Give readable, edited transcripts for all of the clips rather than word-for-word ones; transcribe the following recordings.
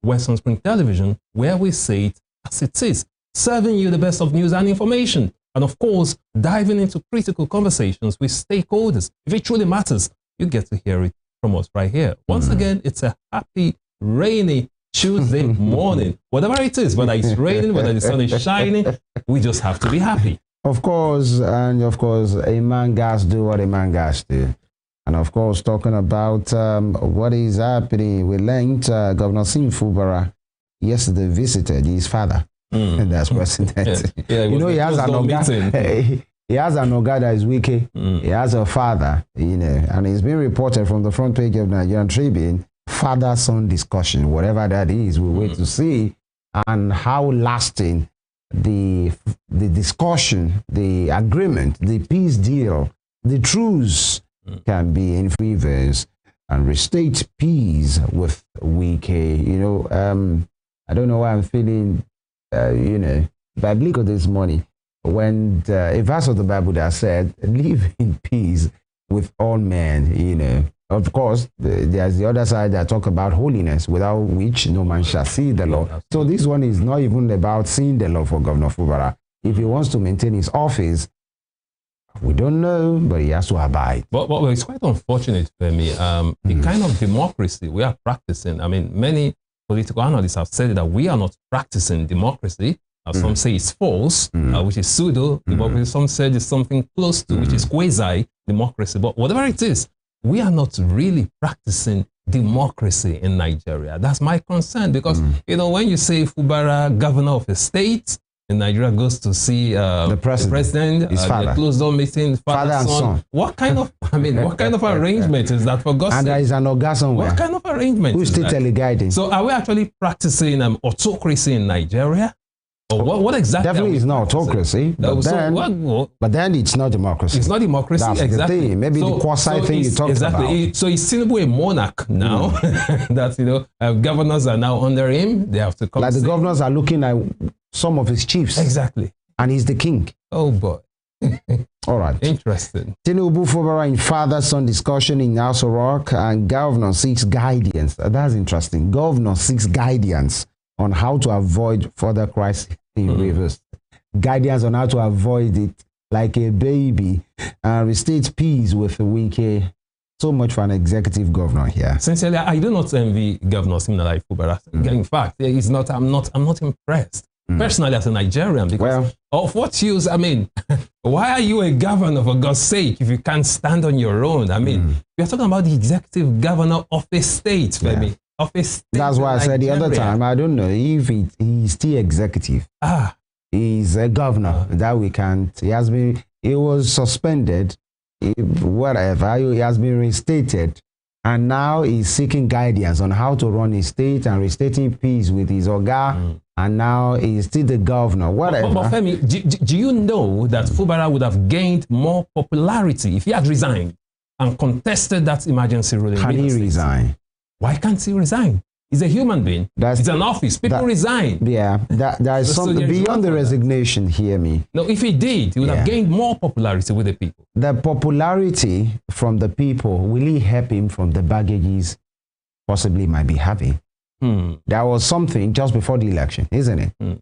Western Spring Television, where we say it as it is, serving you the best of news and information. And of course, diving into critical conversations with stakeholders. If it truly matters, you get to hear it from us right here. Once again, it's a happy, rainy Tuesday morning. Whatever it is, whether it's raining, whether the sun is shining, we just have to be happy. Of course, and of course, a man gas do what a man gas do. And of course, talking about what is happening, we learned Governor Sim Fubara yesterday visited his father, and that's president. Yeah, you know, he has an oga. He has an oga that is wicked. He has a father, you know, and it's been reported from the front page of Nigerian Tribune, father-son discussion, whatever that is, we'll wait to see, and how lasting the discussion, the agreement, the peace deal, the truce can be in favors and restate peace with Wike. You know, I don't know why I'm feeling, you know, biblical this morning when a verse of the Bible that said, live in peace with all men, you know. Of course, there's the other side that talk about holiness, without which no man shall see the law. So this one is not even about seeing the law for Governor Fubara. If he wants to maintain his office, we don't know, but he has to abide. But it's quite unfortunate for me. The kind of democracy we are practicing, I mean, many political analysts have said that we are not practicing democracy. Some say it's false, which is pseudo-democracy. Some say it's something close to, which is quasi-democracy. But whatever it is, we are not really practicing democracy in Nigeria. That's my concern, because, you know, when you say Fubara, governor of a state in Nigeria, goes to see the president, his father, closed-door meeting, father and son. What kind of, I mean, what kind of arrangement is that, for God's sake? And there is an oga somewhere. What kind of arrangement who's still teleguiding? So are we actually practicing autocracy in Nigeria? Or what exactly? Definitely, it's not autocracy. But then it's not democracy. It's not democracy. That's exactly the thing. Maybe the quasi thing you talked about. So is Tinubu a monarch now? That, you know, governors are now under him. They have to come. Like the governors are looking at some of his chiefs. Exactly. And he's the king. Oh boy. All right. Interesting. Tinubu Fubara in father-son discussion in House of Rock, and governor seeks guidance. That's interesting. Governor seeks guidance on how to avoid further crisis in rivers. Guidance on how to avoid it like a baby. Restate peace with the Wike. So much for an executive governor here. Sincerely, I do not envy Governor Siminalayi Fubara. In fact, it's not. I'm not impressed. Personally, as a Nigerian, because of what use? I mean, why are you a governor, for God's sake, if you can't stand on your own? I mean, we are talking about the executive governor of a state, Femi. Of a state. That's why I said the other time, I don't know if he's still executive. He's a governor that we can't. He was suspended, whatever. He has been reinstated, and now he's seeking guidance on how to run his state and restating peace with his oga. And now he's still the governor, whatever. But Femi, do you know that Fubara would have gained more popularity if he had resigned and contested that emergency ruling? Can he resign? Why can't he resign? He's a human being. It's an office. People resign. Yeah, there is something beyond the resignation, hear me. No, if he did, he would have gained more popularity with the people. The popularity from the people, will he help him from the baggages possibly might be having? There was something just before the election, isn't it?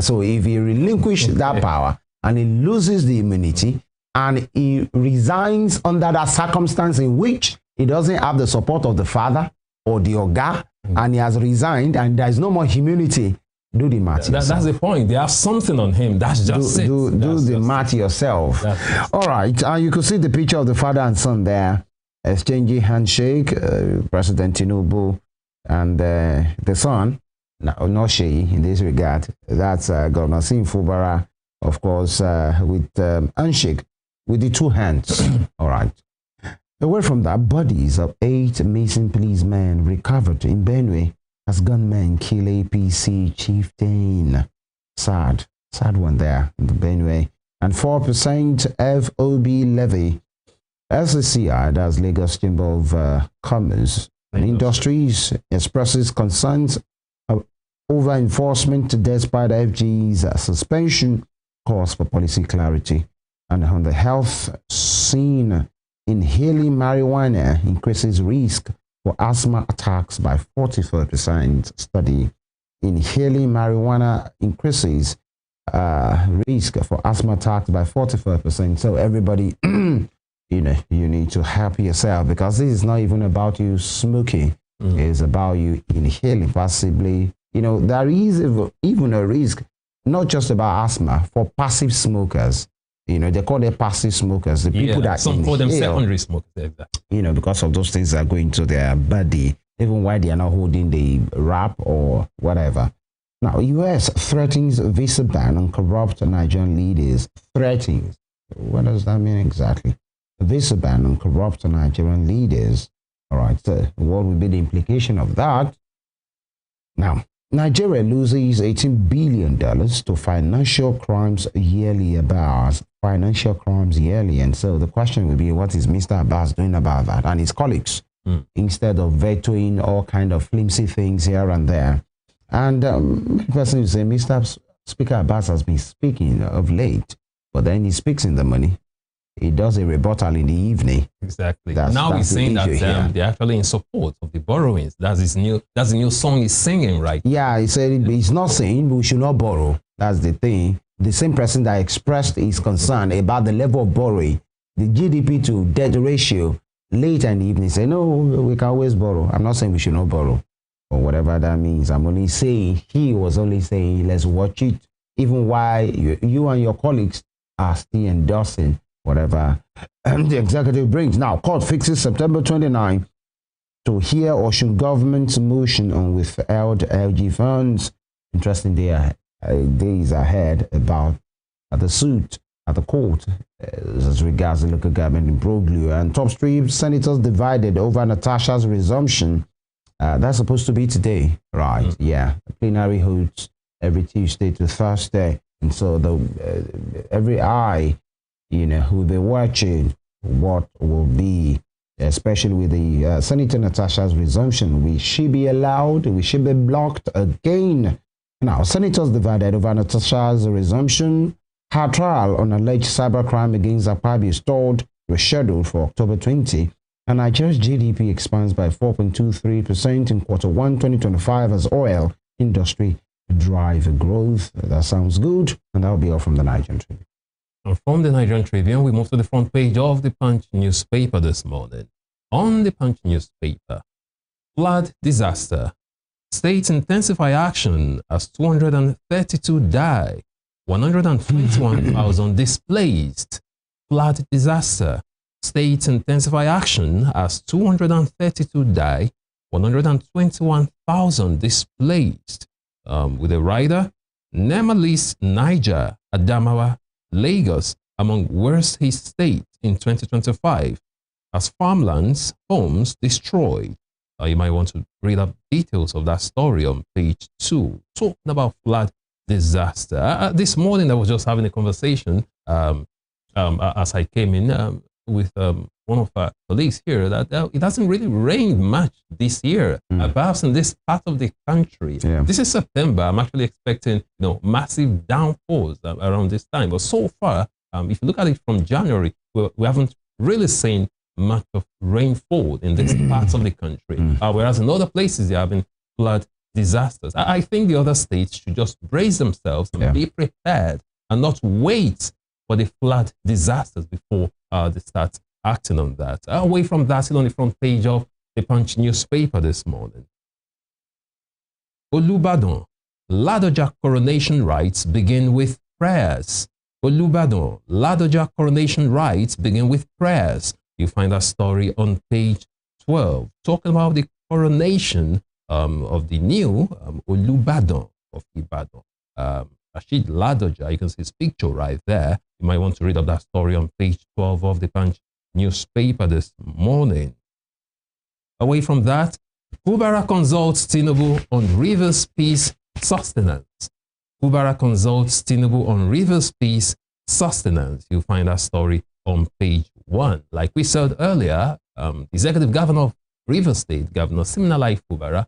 So if he relinquishes that power and he loses the immunity and he resigns under that circumstance in which he doesn't have the support of the father or the oga, and he has resigned and there is no more immunity, do the math yourself. That's the point. They have something on him. That's just it. Do the math yourself. All right. And you could see the picture of the father and son there, exchanging handshake, President Tinubu and the son, not she in this regard. That's Governor Sim Fubara, of course, with handshake with the two hands. All right. Away from that, bodies of 8 missing policemen recovered in Benue as gunmen kill APC chieftain. Sad one there in the Benue. And 4% FOB levy. SCCI, that's Lagos Chamber of Commerce and Industries, expresses concerns over enforcement despite FG's suspension, calls for policy clarity. And on the health scene, inhaling marijuana increases risk for asthma attacks by 44%. Study inhaling marijuana increases risk for asthma attacks by 44%. So everybody, you need to help yourself, because this is not even about you smoking. It's about you inhaling passively. There is even a risk, not just about asthma, for passive smokers. They call them passive smokers. The people that some call them secondary smokers. Exactly. Because of those things that go into their body, even while they are not holding the wrap or whatever. Now, U.S. threatens visa ban on corrupt Nigerian leaders. Threatens. What does that mean exactly? A visa ban on corrupt Nigerian leaders. All right. So what would be the implication of that? Now, Nigeria loses $18 billion to financial crimes yearly. Abbas, financial crimes yearly. And so the question would be, what is Mr. Abbas doing about that and his colleagues? Instead of vetoing all kind of flimsy things here and there. And the person will say, Mr. Speaker Abbas has been speaking of late, but then he speaks in the morning. He does a rebuttal in the evening. Exactly. Now he's saying that they're actually in support of the borrowings. That's the new song he's singing, right? Yeah, he said he's not saying we should not borrow. That's the thing. The same person that expressed his concern about the level of borrowing, the GDP to debt ratio, later in the evening, say, no, we can always borrow. I'm not saying we should not borrow, or whatever that means. I'm only saying, he was only saying, let's watch it, even while you and your colleagues are still endorsing whatever the executive brings. Now, court fixes September 29 to hear Osun government's motion on withheld LG funds. Interesting days ahead about the suit at the court as regards the local government imbroglio. And top three senators divided over Natasha's resumption. That's supposed to be today, right? Yeah, the plenary holds every Tuesday to Thursday, and so every eye, who will be watching what will be, especially with the Senator Natasha's resumption. Will she be allowed? Will she be blocked again? Now, senators divided over Natasha's resumption. Her trial on alleged cybercrime against Akpabio stalled, rescheduled for October 20. And Nigeria's GDP expands by 4.23% in Q1 2025 as oil industry drive growth. That sounds good. And that will be all from the Nigerian Tribune. And from the Nigerian Tribune, we move to the front page of the Punch newspaper this morning. On the Punch newspaper, flood disaster. States intensify action as 232 die, 121,000 displaced. Flood disaster. States intensify action as 232 die, 121,000 displaced. With a rider, NEMA lists Niger, Adamawa, Lagos among worst hit states in 2025 as farmlands, homes destroyed. You might want to read up details of that story on page 2. Talking about flood disaster. This morning I was just having a conversation as I came in with one of our colleagues here that it hasn't really rained much this year, perhaps in this part of the country. Yeah. This is September. I'm actually expecting massive downpours around this time. But so far, if you look at it from January, we haven't really seen much of rainfall in this parts of the country. Whereas in other places, they're having flood disasters. I think the other states should just brace themselves and be prepared and not wait for the flood disasters before they start acting on that. Away from that, still on the front page of the Punch newspaper this morning. Olubadan, Ladoja coronation rites begin with prayers. Olubadan, Ladoja coronation rites begin with prayers. You find that story on page 12, talking about the coronation of the new Olubadan of Ibadan. Rashid Ladoja, you can see his picture right there. You might want to read up that story on page 12 of the Punch newspaper this morning. Away from that, Kubara consults Tinubu on Rivers Peace sustenance. Kubara consults Tinubu on Rivers Peace sustenance. You'll find that story on page 1. Like we said earlier, Executive Governor of Rivers State, Governor Siminalayi Kubara,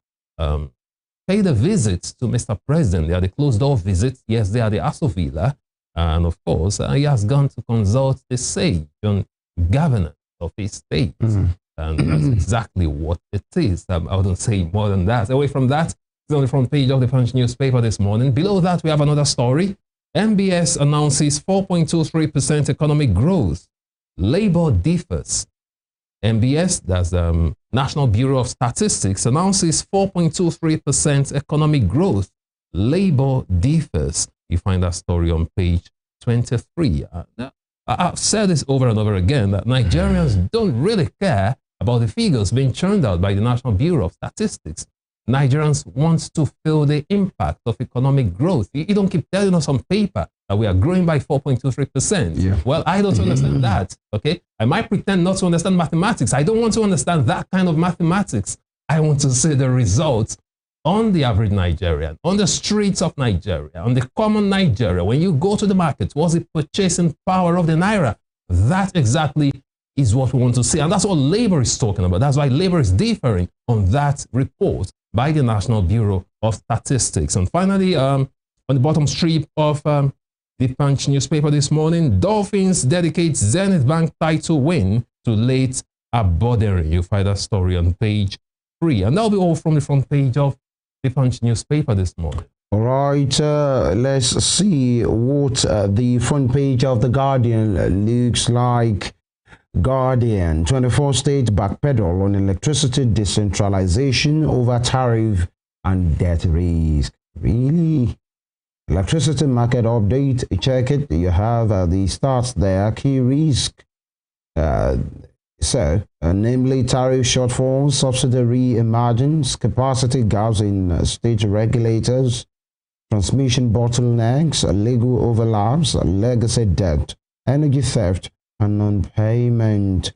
paid a visit to Mr. President. They had a closed-door visit. Yes, they are the Aso Villa. And of course, he has gone to consult the sage on governance of his state. And that's exactly what it is. I wouldn't say more than that. Away from that, it's on the front page of the Punch newspaper this morning. Below that, we have another story. MBS announces 4.23% economic growth. Labor differs. MBS, that's National Bureau of Statistics, announces 4.23% economic growth. Labor differs. You find that story on page 23. I've said this over and over again, that Nigerians don't really care about the figures being churned out by the National Bureau of Statistics. Nigerians want to feel the impact of economic growth. You don't keep telling us on paper that we are growing by 4.23%. Yeah. Well, I don't understand that, okay? I might pretend not to understand mathematics. I don't want to understand that kind of mathematics. I want to see the results on the average Nigerian, on the streets of Nigeria, on the common Nigeria. When you go to the market, what's the purchasing power of the Naira? That exactly is what we want to see. And that's what labor is talking about. That's why labor is differing on that report by the National Bureau of Statistics. And finally, on the bottom strip of the Punch newspaper this morning, Dolphins dedicate Zenith Bank title win to late Abodere. You'll find that story on page 3. And that'll be all from the front page of the Punch newspaper this morning. All right, let's see what the front page of The Guardian looks like. Guardian, 24 states backpedal on electricity decentralization over tariff and debt risk. Really? Electricity market update, check it. You have the stats there, key risk. Namely tariff shortfalls, subsidy re-emergence, capacity gaps in state regulators, transmission bottlenecks, legal overlaps, legacy debt, energy theft, and non-payment.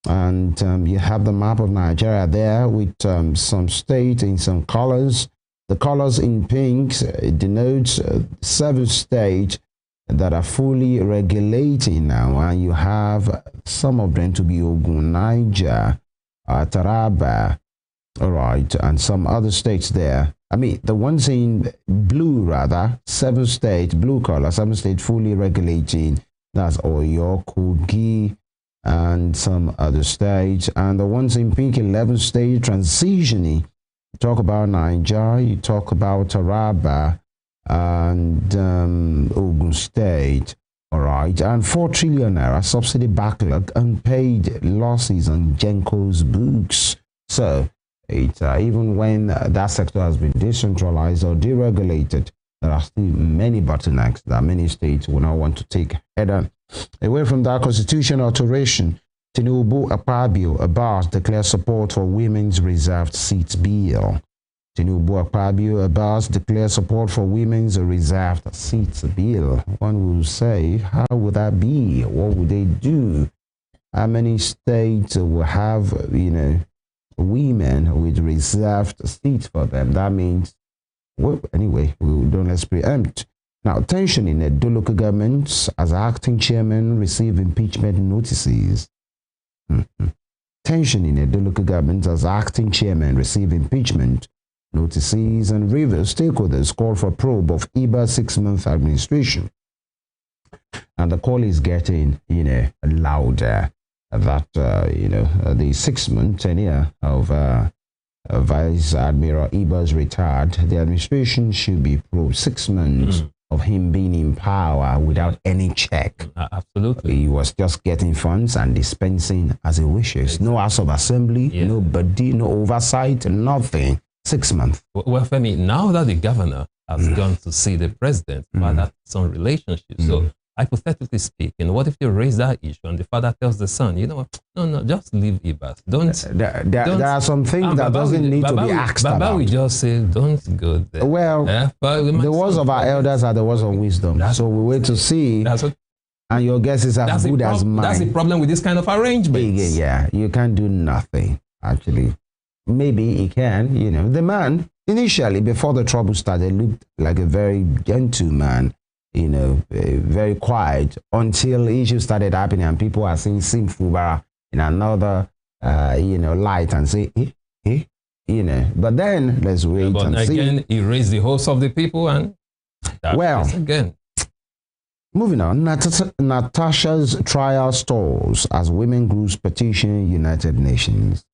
And you have the map of Nigeria there with some states in some colors. The colors in pink denotes 7 states that are fully regulating now, and you have some of them to be Ogun, Niger, Taraba, all right, and some other states there. I mean, the ones in blue, rather, 7 states, blue color, 7 states fully regulating. That's Oyo, Kogi, and some other states. And the ones in pink, 11 states transitioning. You talk about Niger, you talk about Taraba, and Ogun State. All right. And 4 trillion naira subsidy backlog, unpaid losses on Genco's books. So, it's even when that sector has been decentralized or deregulated, there are still many bottlenecks that many states will not want to take head on. Away from that constitutional alteration, Tinubu Akpabio Abbas declares support for women's reserved seats bill. Tinubu Akpabio Abbas declares support for women's reserved seats bill. One will say, how would that be? What would they do? How many states will have, women with reserved seats for them? That means, well, anyway, let's preempt. Now, tension in the local governments as acting chairman receive impeachment notices. Tension in the local governments as acting chairman receive impeachment notices, and Rivers stakeholders call for probe of IBA's 6-month administration. And the call is getting, louder that, the 6-month tenure of Vice Admiral Iba's retired, the administration should be probed. 6 months of him being in power without any check. Absolutely. He was just getting funds and dispensing as he wishes. No House of Assembly, nobody, no oversight, nothing. 6 months. Well, Femi, now that the governor has gone to see the president, that's some relationship. So, hypothetically speaking, what if you raise that issue and the father tells the son, no, just leave Ibas. Don't. There are some things that doesn't need to be asked about. Baba will just say, don't go there. Well, the words of our elders are the words of wisdom. So we wait to see. And your guess is as good as mine. That's the problem with this kind of arrangement. Yeah, you can't do nothing, actually. Maybe he can, The man, initially, before the trouble started, looked like a very gentle man, very quiet, until issues started happening and people are saying Sim Fubara in another, light and say, But then, let's wait and see. Again, he raised the hopes of the people and well, again. Moving on, Natasha's trial stalls as women groups petition United Nations.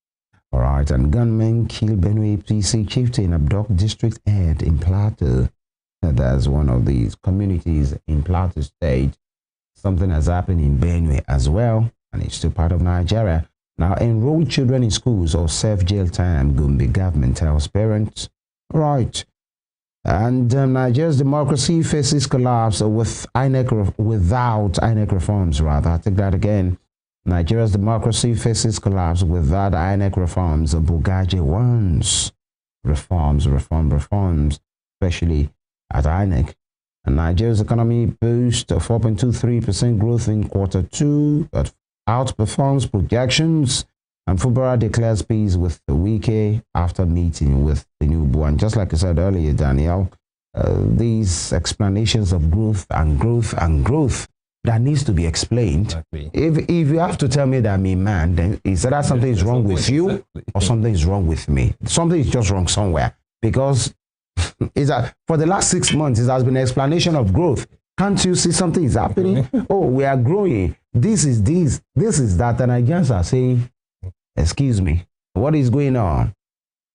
All right, and gunmen kill Benue PC chieftain, abduct district head in Plateau. That's one of these communities in Plateau State. Something has happened in Benue as well, and it's still part of Nigeria. Now, enroll children in schools or serve jail time, Gombe government tells parents. All right. And Nigeria's democracy faces collapse without INEC reforms, rather. I take that again. Nigeria's democracy faces collapse without INEC reforms. Bugaji wants reforms, especially at INEC. And Nigeria's economy boasts a 4.23% growth in Q2 that outperforms projections. And Fubara declares peace with the Wike after meeting with the new one. Just like I said earlier, Daniel, these explanations of growth that needs to be explained. Exactly. If you have to tell me that I'm a man, then is that something is wrong with you or something is wrong with me? Something is just wrong somewhere, because is that for the last 6 months, it has been an explanation of growth. Can't you see something is happening? Oh, we are growing. This is that. And Nigerians are saying, excuse me, what is going on?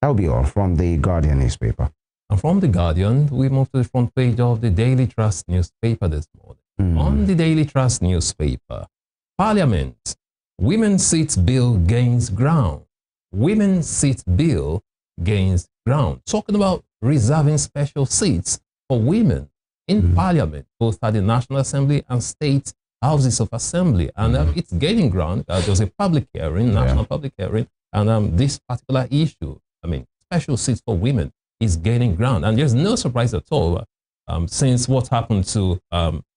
That'll be all from the Guardian newspaper. And from the Guardian, we move to the front page of the Daily Trust newspaper this morning. On the Daily Trust newspaper, Parliament, Women's Seats Bill gains ground. Women's Seats Bill gains ground. Talking about reserving special seats for women in Parliament, both at the National Assembly and state houses of assembly. And it's gaining ground. There was a public hearing, national public hearing, and this particular issue, special seats for women, is gaining ground. And there's no surprise at all, since what happened to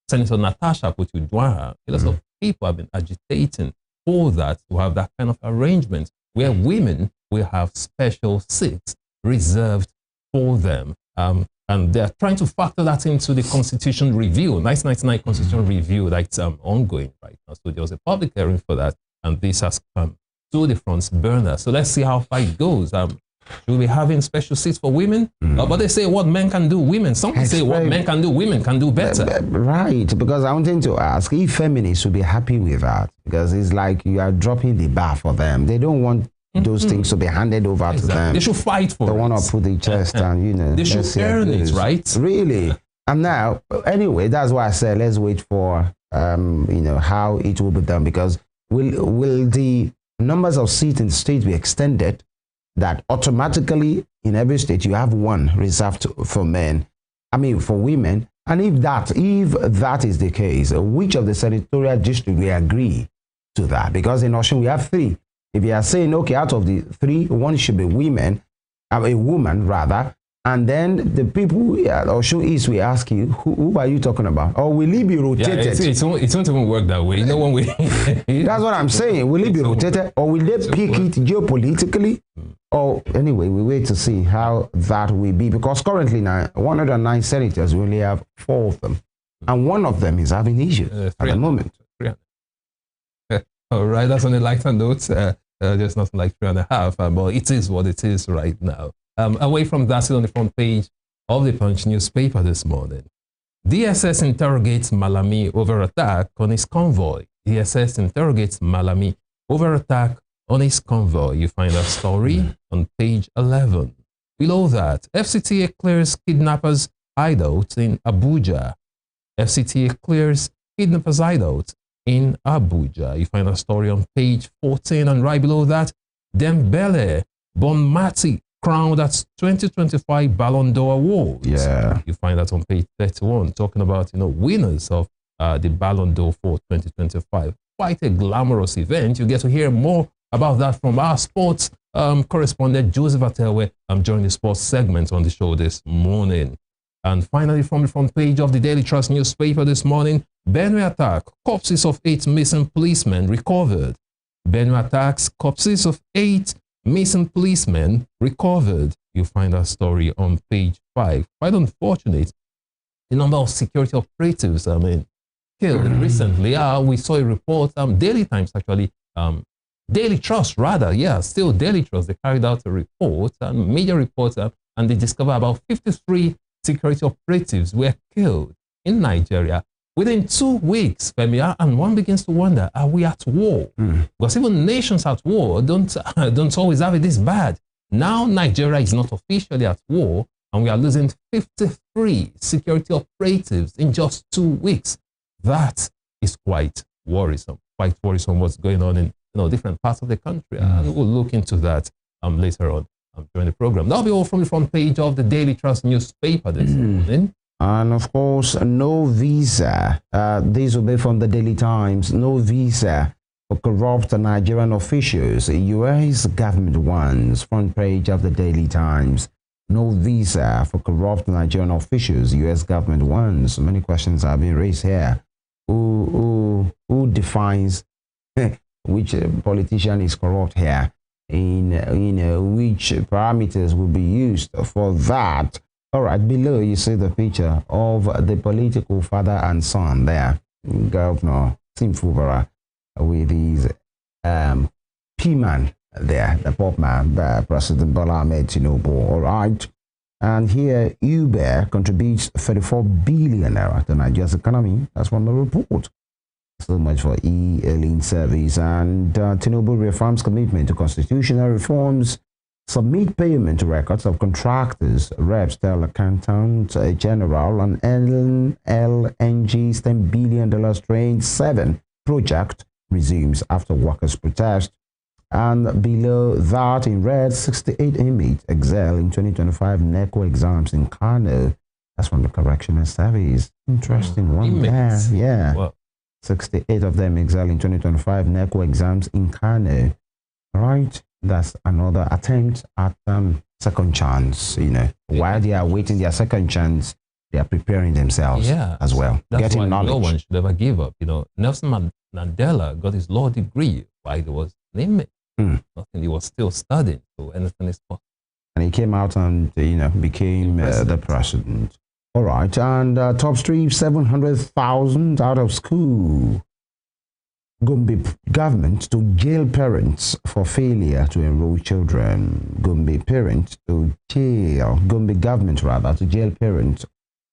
Senator Natasha Putu-Dwara. A lot of people have been agitating for that, to have that kind of arrangement where women will have special seats reserved for them. And they're trying to factor that into the Constitution review, 1999 Constitution review that's ongoing right now. So there was a public hearing for that, and this has come to the front burner. So let's see how far it goes. Should we be having special seats for women? But they say what men can do, women. Some say what men can do, women can do better. Right, because I wanted to ask if feminists would be happy with that, because it's like you are dropping the bar for them. They don't want those things to be handed over to them. They should fight for it. They want to put the chest and, they should earn it, right? Really. And now, anyway, that's why I said let's wait for, how it will be done, because will the numbers of seats in the state be extended that automatically in every state you have one reserved for men, for women? And if that is the case, which of the senatorial districts will agree to that? Because in Osun we have 3. If you are saying, okay, out of the 3, one should be a woman rather, and then the people at Osun East will ask you, who are you talking about? Or will it be rotated? Yeah, it won't even work that way. No one will. That's what I'm saying. Will it be rotated, or will they pick it geopolitically? Or anyway, we wait to see how that will be, because currently now 109 senators, we only have 4 of them, and one of them is having issues at the moment. All right, that's on a lighter note. Just nothing like 3.5, but it is what it is right now. Away from that, on the front page of the Punch newspaper this morning, DSS interrogates Malami over attack on his convoy. DSS interrogates Malami over attack on his convoy. You find that story on page 11. Below that, FCTA clears kidnappers hideout in Abuja. FCTA clears kidnappers hideout in Abuja. You find a story on page 14, and right below that, Dembele Bonmati crowned at 2025 Ballon d'Or Awards. Yeah. You find that on page 31, talking about winners of the Ballon d'Or for 2025. Quite a glamorous event. You get to hear more about that from our sports correspondent Joseph Atelwe during the sports segment on the show this morning. And finally, from the front page of the Daily Trust newspaper this morning, Benue attack, corpses of 8 missing policemen recovered. Benue attacks, corpses of 8 missing policemen recovered. You find that story on page 5. Quite unfortunate. The number of security operatives, killed recently. We saw a report, Daily Times actually, Daily Trust rather, still Daily Trust. They carried out a report, media report, and they discovered about 53 security operatives were killed in Nigeria within 2 weeks, Femi, and one begins to wonder, are we at war? Because even nations at war don't always have it this bad. Now Nigeria is not officially at war, and we are losing 53 security operatives in just 2 weeks. That is quite worrisome. Quite worrisome what's going on in different parts of the country. And we'll look into that later on during the program. That'll be all from the front page of the Daily Trust newspaper this morning. And of course, no visa. This will be from the Daily Times. No visa for corrupt Nigerian officials. U.S. government wants. Front page of the Daily Times. No visa for corrupt Nigerian officials. U.S. government wants. Many questions have been raised here. Who defines which politician is corrupt here? In which parameters will be used for that? All right, below you see the picture of the political father and son there, Governor Simfubara, with his P-man there, the pop man, President Bola Ahmed Tinubu. All right, and here Uber contributes 34 billion naira to Nigeria's economy. That's from the report. So much for e-hailing service. And Tinubu reaffirms commitment to constitutional reforms. Submit payment records of contractors, reps tell accountant general, on LNG's $10 billion Train 7 project resumes after workers' protest. And below that, in red, 68 inmates excel in 2025 NECO exams in Kano. That's from the Correctional Service. Interesting one there. Yeah. Wow. 68 of them excel in 2025 NECO exams in Kano. All right. That's another attempt at second chance. While they are waiting their second chance, they are preparing themselves as well. That's getting why knowledge. No one should ever give up. Nelson Mandela got his law degree while he was an inmate. Nothing, he was still studying, so anything is possible. And he came out and became the president. All right, and top street 700,000 out of school. Gombe government to jail parents for failure to enroll children. Gombe government to jail parents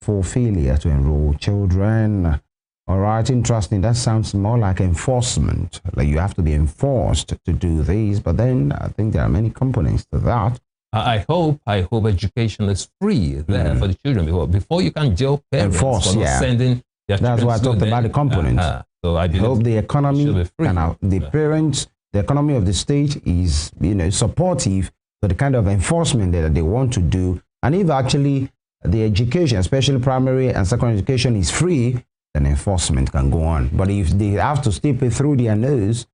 for failure to enroll children. All right, interesting. That sounds more like enforcement. Like you have to be enforced to do this. But then I think there are many components to that. I hope education is free there for the children before you can jail parents for not sending their children. That's why I talked about the components. So I hope the economy and the parents, the economy of the state is, supportive for the kind of enforcement that they want to do. And if actually the education, especially primary and secondary education, is free, then enforcement can go on. But if they have to step it through their nose,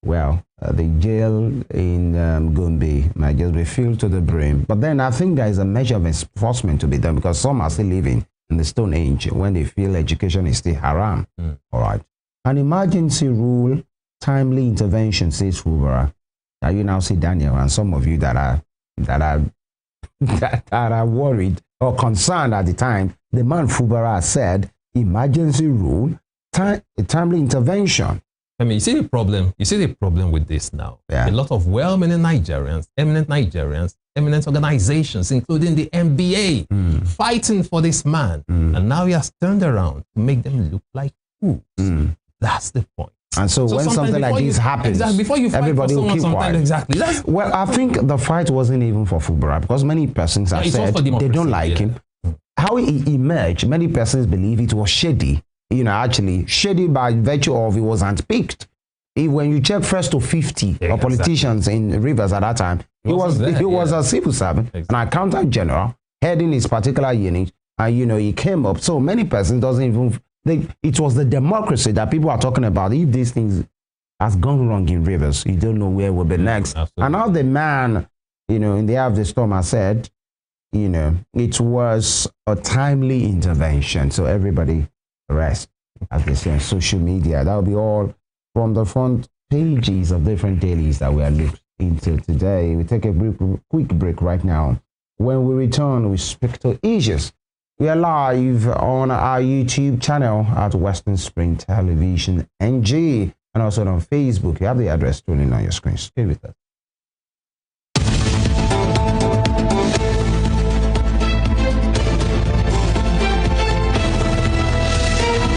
well, the jail in Gombe might just be filled to the brim. But then I think there is a measure of enforcement to be done because some are still living in the Stone Age when they feel education is still haram. All right. An emergency rule, timely intervention, says Fubara. Now you now see Daniel and some of you that are worried or concerned at the time. The man Fubara said, emergency rule, timely intervention. I mean, you see the problem with this now. A lot of well-meaning Nigerians, eminent organizations, including the NBA, fighting for this man. And now he has turned around to make them look like fools. That's the point. And so when something like this happens, before you fight everybody for will keep quiet. Exactly. Well, I think the fight wasn't even for Fubara because many persons have said they don't like him. How he emerged, many persons believe it was shady. Actually shady by virtue of it was handpicked. When you check first to 50 politicians in Rivers at that time, he was a civil servant, an accountant general, heading his particular unit, and he came up. So many persons doesn't even. It was the democracy that people are talking about. If these things has gone wrong in Rivers, you don't know where will be next. Absolutely. And now the man, in the eye of the storm, has said, it was a timely intervention. So everybody rest, as they say on social media. That'll be all from the front pages of different dailies that we are looking into today. We take a quick break right now. When we return, we speak to issues. We are live on our YouTube channel at Western Spring Television NG and also on Facebook. You have the address scrolling on your screen. Stay with us.